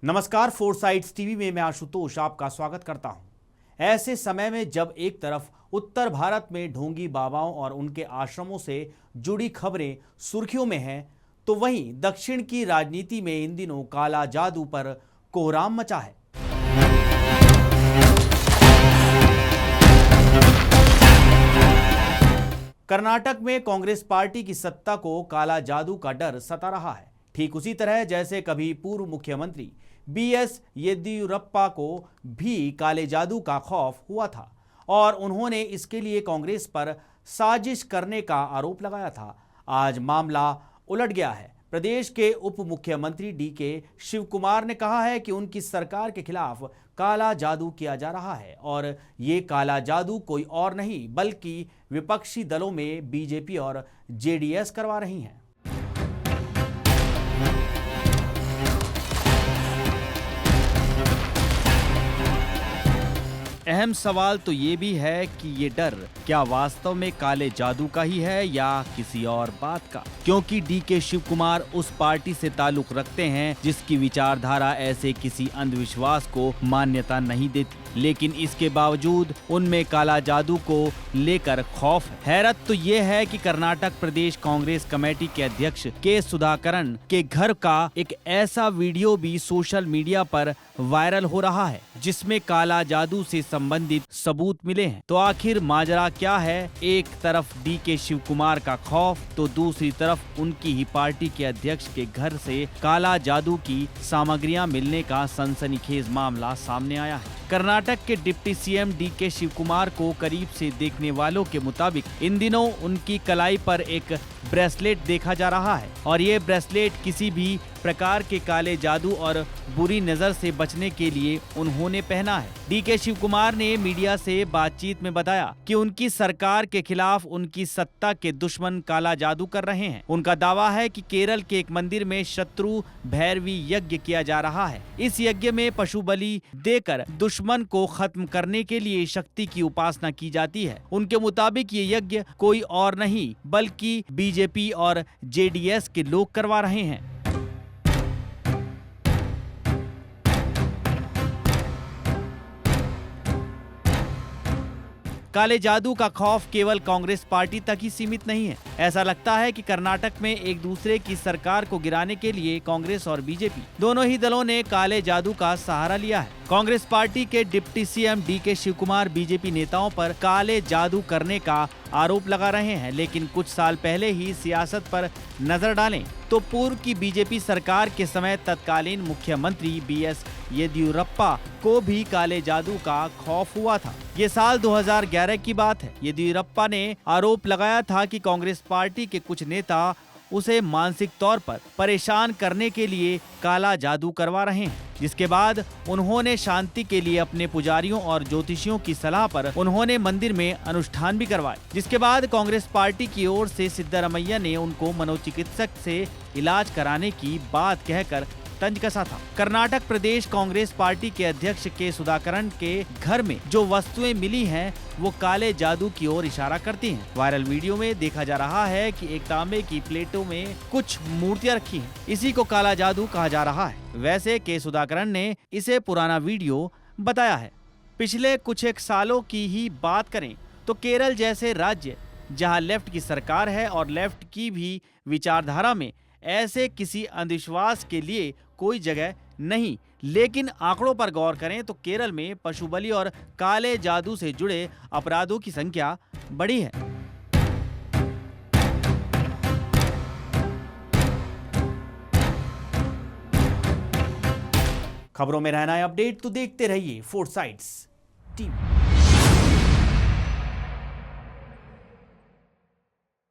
नमस्कार, फोरसाइट्स टीवी में मैं आशुतोष आपका स्वागत करता हूं। ऐसे समय में जब एक तरफ उत्तर भारत में ढोंगी बाबाओं और उनके आश्रमों से जुड़ी खबरें सुर्खियों में हैं, तो वहीं दक्षिण की राजनीति में इन दिनों काला जादू पर कोहराम मचा है। कर्नाटक में कांग्रेस पार्टी की सत्ता को काला जादू का डर सता रहा है। ठीक उसी तरह जैसे कभी पूर्व मुख्यमंत्री बीएस येदियुरप्पा को भी काले जादू का खौफ हुआ था और उन्होंने इसके लिए कांग्रेस पर साजिश करने का आरोप लगाया था। आज मामला उलट गया है। प्रदेश के उप मुख्यमंत्री डीके शिवकुमार ने कहा है कि उनकी सरकार के खिलाफ काला जादू किया जा रहा है और ये काला जादू कोई और नहीं बल्कि विपक्षी दलों में बीजेपी और जेडीएस करवा रही हैं। अहम सवाल तो ये भी है कि ये डर क्या वास्तव में काले जादू का ही है या किसी और बात का, क्योंकि डीके शिवकुमार उस पार्टी से ताल्लुक रखते हैं जिसकी विचारधारा ऐसे किसी अंधविश्वास को मान्यता नहीं देती, लेकिन इसके बावजूद उनमें काला जादू को लेकर खौफ है। हैरत तो ये है कि कर्नाटक प्रदेश कांग्रेस कमेटी के अध्यक्ष के सुधाकरन के घर का एक ऐसा वीडियो भी सोशल मीडिया पर वायरल हो रहा है जिसमें काला जादू से संबंधित सबूत मिले हैं। तो आखिर माजरा क्या है? एक तरफ डीके शिवकुमार का खौफ तो दूसरी तरफ उनकी ही पार्टी के अध्यक्ष के घर से काला जादू की सामग्रियां मिलने का सनसनीखेज मामला सामने आया है। कर्नाटक के डिप्टी सीएम डीके शिवकुमार को करीब से देखने वालों के मुताबिक इन दिनों उनकी कलाई पर एक ब्रेसलेट देखा जा रहा है और ये ब्रेसलेट किसी भी प्रकार के काले जादू और बुरी नजर से बचने के लिए उन्होंने पहना है। डीके शिवकुमार ने मीडिया से बातचीत में बताया कि उनकी सरकार के खिलाफ उनकी सत्ता के दुश्मन काला जादू कर रहे हैं। उनका दावा है कि केरल के एक मंदिर में शत्रु भैरवी यज्ञ किया जा रहा है। इस यज्ञ में पशु बलि देकर दुश्मन को खत्म करने के लिए शक्ति की उपासना की जाती है। उनके मुताबिक ये यज्ञ कोई और नहीं बल्कि बीजेपी और जेडीएस के लोग करवा रहे हैं। काले जादू का खौफ केवल कांग्रेस पार्टी तक ही सीमित नहीं है। ऐसा लगता है कि कर्नाटक में एक दूसरे की सरकार को गिराने के लिए कांग्रेस और बीजेपी दोनों ही दलों ने काले जादू का सहारा लिया है। कांग्रेस पार्टी के deputy CM DK Shivakumar BJP नेताओं पर काले जादू करने का आरोप लगा रहे हैं, लेकिन कुछ साल पहले ही सियासत पर नजर डालें तो पूर्व की बीजेपी सरकार के समय तत्कालीन मुख्यमंत्री बीएस येदियुरप्पा को भी काले जादू का खौफ हुआ था। ये साल 2011 की बात है। येदियुरप्पा ने आरोप लगाया था कि कांग्रेस पार्टी के कुछ नेता उसे मानसिक तौर पर परेशान करने के लिए काला जादू करवा रहे हैं, जिसके बाद उन्होंने शांति के लिए अपने पुजारियों और ज्योतिषियों की सलाह पर उन्होंने मंदिर में अनुष्ठान भी करवाए। जिसके बाद कांग्रेस पार्टी की ओर से सिद्धारमैया ने उनको मनोचिकित्सक से इलाज कराने की बात कहकर तंज कसा था। कर्नाटक प्रदेश कांग्रेस पार्टी के अध्यक्ष के सुधाकरन के घर में जो वस्तुएं मिली हैं वो काले जादू की ओर इशारा करती हैं। वायरल वीडियो में देखा जा रहा है कि एक तांबे की प्लेटों में कुछ मूर्तियां रखी हैं। इसी को काला जादू कहा जा रहा है। वैसे के सुधाकरन ने इसे पुराना वीडियो बताया है। पिछले कुछ एक सालों की ही बात करें तो केरल जैसे राज्य जहां लेफ्ट की सरकार है और लेफ्ट की भी विचारधारा में ऐसे किसी अंधविश्वास के लिए कोई जगह नहीं, लेकिन आंकड़ों पर गौर करें तो केरल में पशु बलि और काले जादू से जुड़े अपराधों की संख्या बढ़ी है। खबरों में रहना है अपडेट तो देखते रहिए फोरसाइट्स टीवी।